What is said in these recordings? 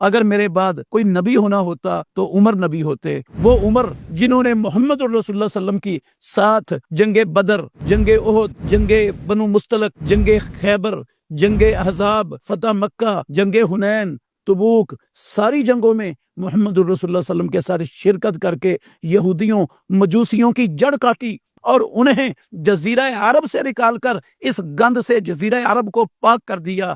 اگر میرے بعد کوئی نبی ہونا ہوتا تو عمر نبی ہوتے، وہ عمر جنہوں نے محمد رسول اللہ صلی اللہ علیہ وسلم کی ساتھ جنگ بدر، جنگ احد، جنگ بنو مستلق، جنگ خیبر، جنگ احزاب، فتح مکہ، جنگ حنین، تبوک، ساری جنگوں میں محمد رسول اللہ صلی اللہ علیہ وسلم کے ساتھ شرکت کر کے یہودیوں مجوسیوں کی جڑ کاٹی اور انہیں جزیرہ عرب سے نکال کر اس گند سے جزیرہ عرب کو پاک کر دیا۔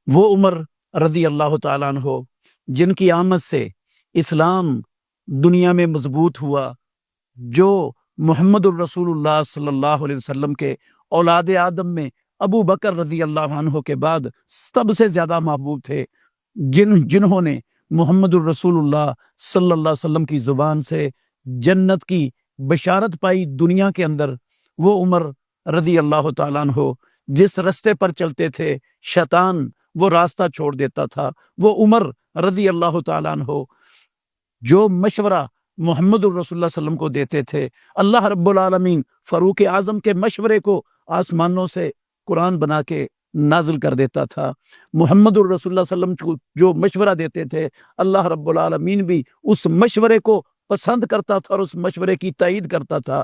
وہ عمر رضی اللہ تعالیٰ عنہ جن کی آمد سے اسلام دنیا میں مضبوط ہوا، جو محمد الرسول اللہ صلی اللہ علیہ وسلم کے اولاد آدم میں ابو بکر رضی اللہ عنہ کے بعد سب سے زیادہ محبوب تھے، جنہوں نے محمد الرسول اللہ صلی اللہ علیہ وسلم کی زبان سے جنت کی بشارت پائی دنیا کے اندر، وہ عمر رضی اللہ تعالیٰ عنہ جس رستے پر چلتے تھے شیطان وہ راستہ چھوڑ دیتا تھا، وہ عمر رضی اللہ تعالیٰ عنہ جو مشورہ محمد الرسول اللہ صلی اللہ علیہ وسلم کو دیتے تھے، اللہ رب العالمین فاروق اعظم کے مشورے کو آسمانوں سے قرآن بنا کے نازل کر دیتا تھا۔ محمد الرسول اللہ صلی اللہ علیہ وسلم کو جو مشورہ دیتے تھے، اللہ رب العالمین بھی اس مشورے کو پسند کرتا تھا اور اس مشورے کی تائید کرتا تھا۔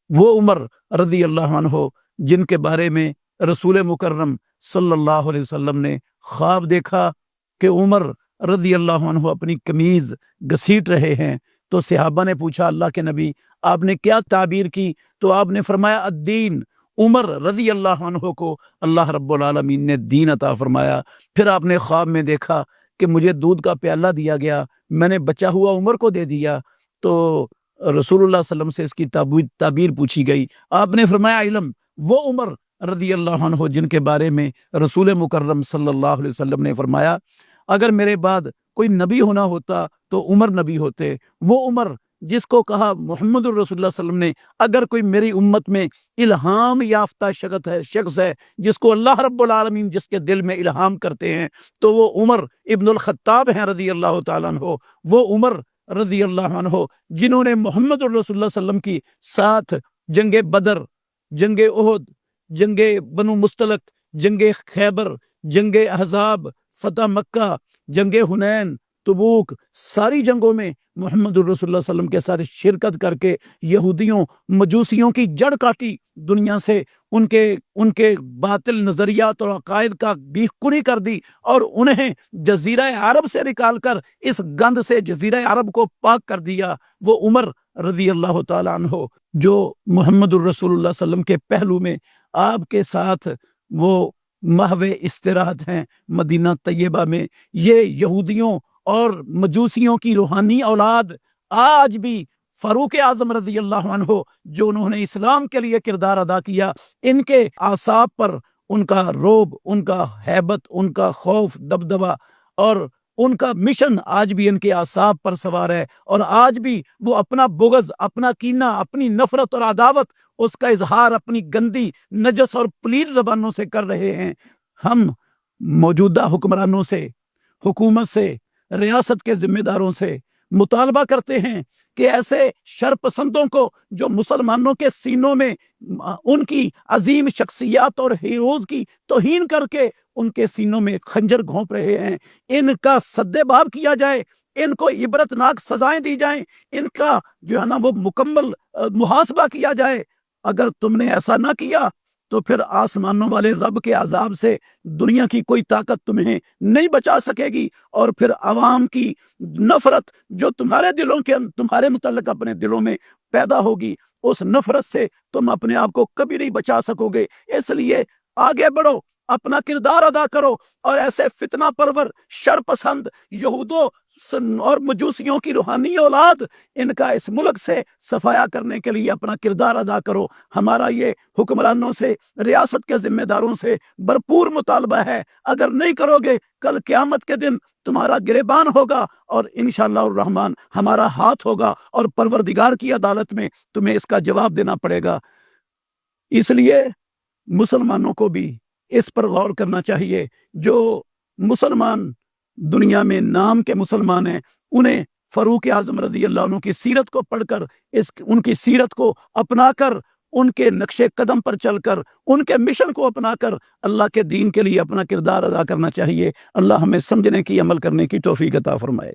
وہ عمر رضی اللہ عنہ جن کے بارے میں رسول مکرم صلی اللہ علیہ وسلم نے خواب دیکھا کہ عمر رضی اللہ عنہ اپنی قمیض گھسیٹ رہے ہیں، تو صحابہ نے پوچھا اللہ کے نبی آپ نے کیا تعبیر کی؟ تو آپ نے فرمایا الدین۔ عمر رضی اللہ عنہ کو اللہ رب العالمین نے دین عطا فرمایا۔ پھر آپ نے خواب میں دیکھا کہ مجھے دودھ کا پیالہ دیا گیا، میں نے بچا ہوا عمر کو دے دیا، تو رسول اللہ صلی اللہ علیہ وسلم سے اس کی تعبیر پوچھی گئی، آپ نے فرمایا علم۔ وہ عمر رضی اللہ عنہ جن کے بارے میں رسول مکرم صلی اللہ علیہ وسلم نے فرمایا اگر میرے بعد کوئی نبی ہونا ہوتا تو عمر نبی ہوتے، وہ عمر جس کو کہا محمد الرسول اللہ صلی اللہ علیہ وسلم نے اگر کوئی میری امت میں الہام یافتہ شخص ہے جس کو اللہ رب العالمین جس کے دل میں الہام کرتے ہیں تو وہ عمر ابن الخطاب ہیں رضی اللہ تعالیٰ عنہ۔ وہ عمر رضی اللہ عنہ جنہوں نے محمد الرسول اللہ صلی اللہ علیہ وسلم کی ساتھ جنگ بدر، جنگ احد، جنگ بنو مستلق، جنگ خیبر، جنگ احزاب، فتح مکہ، جنگ حنین، تبوک، ساری جنگوں میں محمد الرسول اللہ صلی اللہ علیہ وسلم کے ساتھ شرکت کر کے یہودیوں مجوسیوں کی جڑ کاٹی دنیا سے، ان کے باطل نظریات اور عقائد کا بیخ کنی کر دی اور انہیں جزیرہ عرب سے نکال کر اس گند سے جزیرہ عرب کو پاک کر دیا۔ وہ عمر رضی اللہ تعالیٰ عنہ جو محمد الرسول اللہ صلی اللہ علیہ وسلم کے پہلو میں آپ کے ساتھ وہ محو استراحت ہیں مدینہ طیبہ میں، یہ یہودیوں اور مجوسیوں کی روحانی اولاد آج بھی فاروق اعظم رضی اللہ عنہ جو انہوں نے اسلام کے لیے کردار ادا کیا، ان کے اعصاب پر ان کا رعب، ان کا ہیبت، ان کا خوف دبدبہ اور ان کا مشن آج بھی ان کے اعصاب پر سوار ہے، اور آج بھی وہ اپنا بغض، اپنا کینہ، اپنی نفرت اور عداوت اس کا اظہار اپنی گندی نجس اور پلید زبانوں سے کر رہے ہیں۔ ہم موجودہ حکمرانوں سے، حکومت سے، ریاست کے ذمہ داروں سے مطالبہ کرتے ہیں کہ ایسے شر پسندوں کو جو مسلمانوں کے سینوں میں ان کی عظیم شخصیات اور ہیروز کی توہین کر کے ان کے سینوں میں خنجر گھونپ رہے ہیں، ان کا سد باب کیا جائے، ان کو عبرتناک سزائیں دی جائیں، ان کا جو ہے نا وہ مکمل محاسبہ کیا جائے۔ اگر تم نے ایسا نہ کیا تو پھر آسمانوں والے رب کے عذاب سے دنیا کی کوئی طاقت تمہیں نہیں بچا سکے گی، اور پھر عوام کی نفرت جو تمہارے متعلق اپنے دلوں میں پیدا ہوگی، اس نفرت سے تم اپنے آپ کو کبھی نہیں بچا سکو گے۔ اس لیے آگے بڑھو، اپنا کردار ادا کرو اور ایسے فتنہ پرور شر پسند یہودوں اور مجوسیوں کی روحانی اولاد ان کا اس ملک سے صفایا کرنے کے لیے اپنا کردار ادا کرو۔ ہمارا یہ حکمرانوں سے، ریاست کے ذمہ داروں سے بھرپور مطالبہ ہے، اگر نہیں کرو گے کل قیامت کے دن تمہارا گریبان ہوگا اور انشاءاللہ الرحمن ہمارا ہاتھ ہوگا اور پروردگار کی عدالت میں تمہیں اس کا جواب دینا پڑے گا۔ اس لیے مسلمانوں کو بھی اس پر غور کرنا چاہیے، جو مسلمان دنیا میں نام کے مسلمان ہیں انہیں فاروق اعظم رضی اللہ عنہ کی سیرت کو پڑھ کر ان کی سیرت کو اپنا کر ان کے نقش قدم پر چل کر ان کے مشن کو اپنا کر اللہ کے دین کے لیے اپنا کردار ادا کرنا چاہیے۔ اللہ ہمیں سمجھنے کی، عمل کرنے کی توفیق عطا فرمائے۔